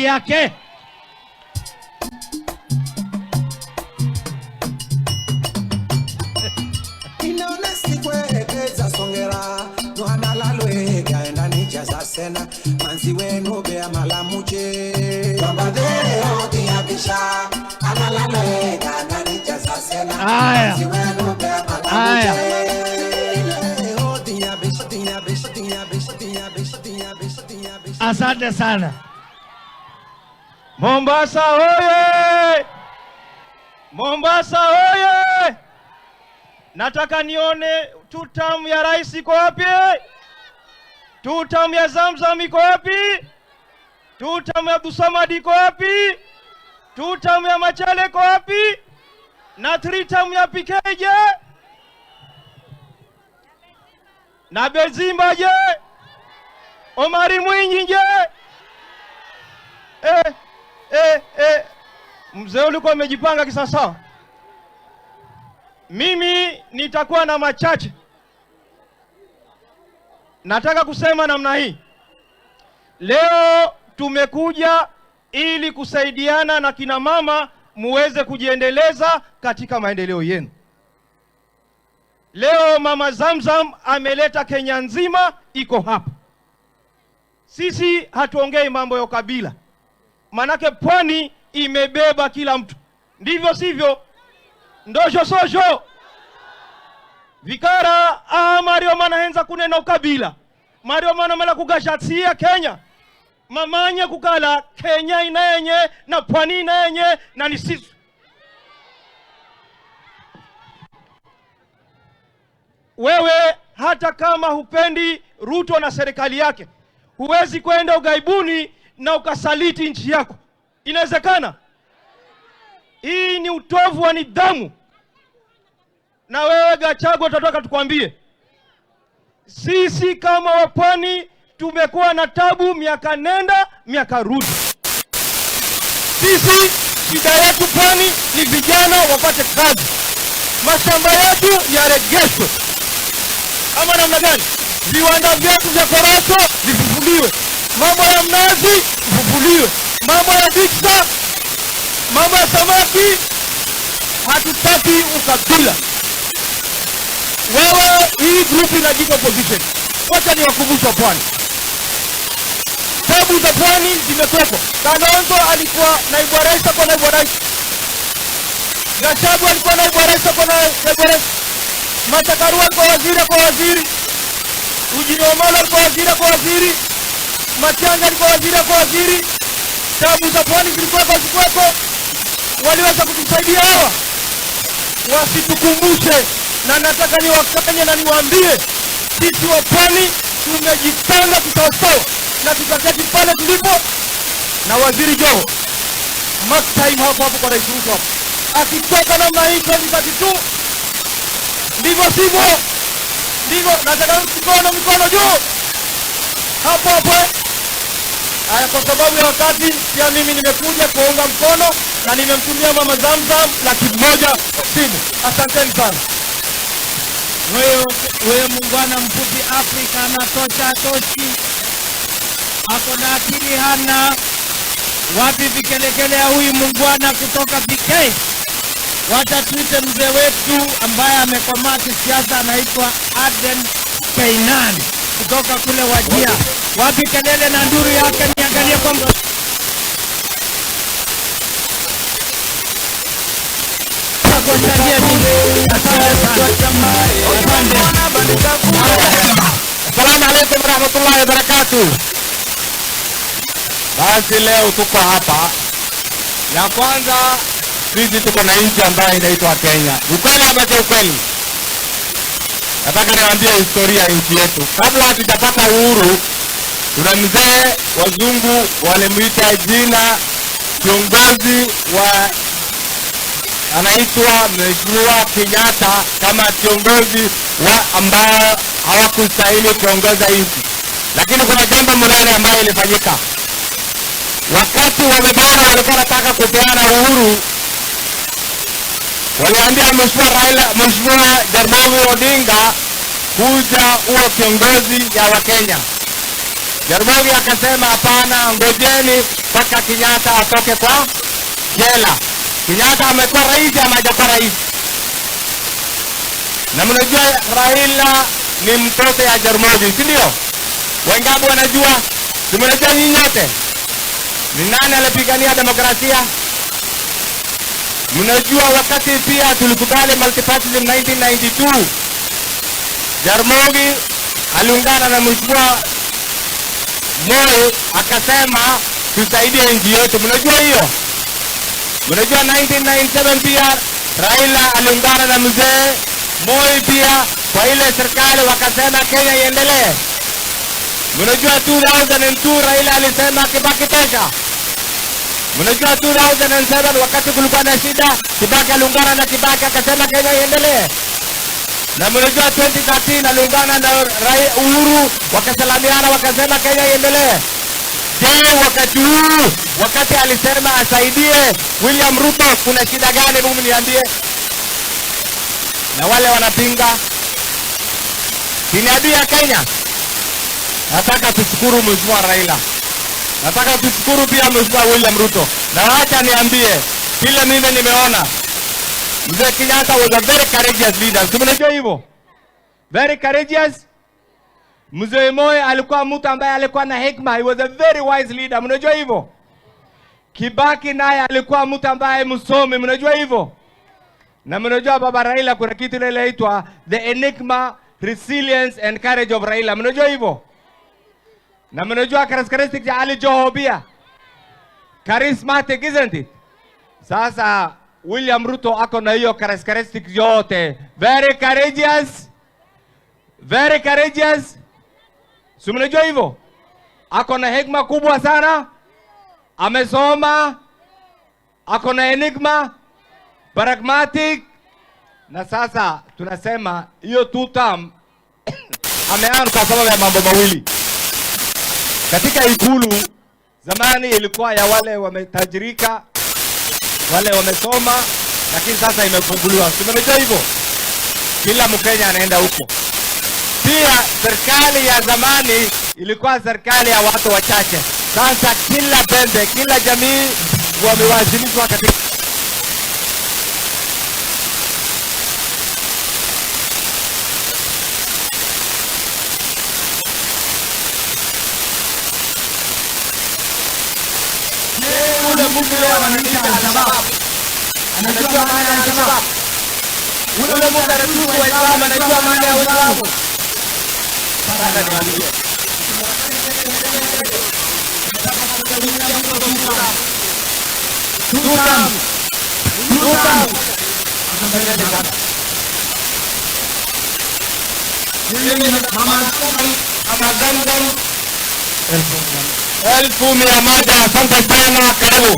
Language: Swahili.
yake. Inaona sikwekeza songera Nuhana lalwe gaenda nijaza sena Manzi wenu bea malamuche Wambadeo diabisha Ana lalwe gaenda nijaza sena Manzi wenu bea malamuche Asante sana. Mombasa hoye! Mombasa hoye! Nataka nione tutamu ya rais iko wapi? Tutamu ya Zamzam iko wapi? Tutamu ya Abdulsamad iko wapi? Tutamu ya Machele iko wapi? Na tritamu ya Pikeje? Na Bezimba je? Omari Mwinyi je? Mzee ulikuwa umejipanga kisawasawa. Mimi nitakuwa na machache. Nataka kusema namna hii. Leo tumekuja ili kusaidiana na kina mama muweze kujiendeleza katika maendeleo yenu. Leo Mama Zamzam ameleta Kenya nzima iko hapa. Sisi hatuongei mambo ya ukabila. Manake pwani imebeba kila mtu. Ndivyo sivyo? Ndosho sosho. Vikara Mario manahenza kunena ukabila. Mario manamela kugashatia Kenya. Mamanye kukala Kenya inayenye na pwani inayenye na ni sisi. Wewe hata kama hupendi Ruto na serikali yake, huwezi kwenda ugaibuni na ukasaliti nchi yako. Inawezekana? Hii ni utovu wa nidhamu. Na wewe Gachagua tutatoka tukwambie. Sisi kama wapwani tumekuwa na tabu miaka nenda miaka rudi. Sisi shida yetu pwani ni vijana wapate kazi. Mashamba yetu yaregeshwe. Ama namna gani? Viwanda vyetu vya korosho vifufuliwe. Mambo ya mnazi vifufuliwe. Mambo ya diksa, mambo ya samaki, hatutaki ukabila. Wewe hii group inajipa opposition. Wacha niwakumbushe pwani. Tabu za pwani zimekuwepo. Kalonzo alikuwa naibu wa rais kwa naibu wa rais. Gachagua alikuwa naibu wa rais kwa naibu wa rais. Matakarua alikuwa waziri kwa waziri. Ujini Omolo alikuwa waziri kwa waziri. Matiang'i alikuwa waziri kwa waziri. Tabu za pwani zilikuwa zikuwepo. Waliweza kutusaidia hawa. Wasitukumbushe. Na nataka niwakanye na niwaambie, sisi wa pwani tumejipanga kisawasawa na tutaketi pale tulipo. Na waziri Joho mark time hapo kwa rais Ruto hapo. Akitoka namna hii 2032, ndivyo sivyo? Ndivyo nataka mikono juu. Hapo hapo. Haya, kwa sababu ya wakati pia mimi nimekuja kuunga mkono na nimemtumia Mama Zamzam 100,000 simu. Asanteni sana. Wewe mungwana mfupi Afrika anatosha toshi. Ako na akili hana. Wapi vikelekele ya huyu mungwana kutoka PK? Wacha tuite mzee wetu ambaye amekomaa kisiasa anaitwa Aden Kainan kutoka kule Wajia. Wapi kelele na nduru yake niangalie kwa Assalamu alaikum warahmatullahi wabarakatuh. Basi leo tuko hapa. Ya kwanza, sisi tuko na nchi ambayo inaitwa Kenya. Ukweli ama si ukweli? Nataka niwaambie historia ya nchi yetu. Kabla hatujapata uhuru, kuna mzee wazungu walimuita jina kiongozi wa anaitwa Mheshimiwa Kenyatta kama kiongozi wa ambao hawakustahili kuongoza nchi. Lakini kuna jambo mulani ambayo ilifanyika. Wakati wabebana walikuwa wanataka kupeana uhuru, waliambia Mheshimiwa Jaramogi Odinga kuja uwe kiongozi ya Wakenya. Jaramogi akasema hapana, ngojeni mpaka Kenyatta atoke kwa jela. Kenyatta amekuwa rais ama hajakuwa rais? Na mnajua Raila ni mtoto ya Jaramogi, si ndio? Wengapi wanajua? Si mnajua nyinyi wote? Ni nani alipigania demokrasia? Mnajua wakati pia tulikubali multipartyism 1992. Jaramogi aliungana na Mheshimiwa Moi akasema tusaidie nchi yetu. Mnajua hiyo? Mnajua 1997 pia Raila aliungana na mzee Moi pia kwa ile serikali wakasema Kenya iendelee. Mnajua 2002 Raila alisema Kibaki tosha. Mnajua 2007 wakati kulikuwa na shida Kibaki aliungana na Kibaki akasema Kenya iendelee. Na mnajua 2013 aliungana na Uhuru wakasalamiana wakasema Kenya iendelee. Je, wakati huu wakati alisema asaidie William Ruto kuna shida gani? Hebu niambie. Na wale wanapinga ni adui ya Kenya. Nataka tushukuru Mheshimiwa Raila. Nataka tushukuru pia Mheshimiwa William Ruto. Na acha niambie kile mimi nimeona. Mzee Kenyatta was a very courageous leader. Mnajua hivyo? Very courageous. Mzee Moi alikuwa mtu ambaye alikuwa na hekima. He was a very wise leader. Mnajua hivyo? Kibaki naye alikuwa mtu ambaye msomi. Mnajua hivyo? Na mnajua baba Raila kuna kitu ile inaitwa the enigma, resilience and courage of Raila. Mnajua hivyo? Na mnajua characteristic ya Ali Joho pia. Charismatic, isn't it? Sasa William Ruto ako na hiyo characteristic yote. Very courageous. Very courageous. Si mnajua hivyo? Ako na hekima kubwa sana. Amesoma. Ako na enigma. Pragmatic. Na sasa tunasema hiyo 2 term ameanza kwa sababu ya mambo mawili. Katika ikulu zamani ilikuwa ya wale wametajirika, wale wamesoma, lakini sasa imefunguliwa. Simamejua hivyo? Kila Mkenya anaenda huko. Pia serikali ya zamani ilikuwa serikali ya watu wachache. Sasa kila pembe, kila jamii wamewazimishwa katika ule Mungu leo ananiita Al-Shabaab. Anajua maana ya Al-Shabaab. Ule Mungu anatuku Waislamu anajua maana ya Uislamu. Sasa niwaambie. Tutam. Mama Gamgam 1100. Asante sana, karibu.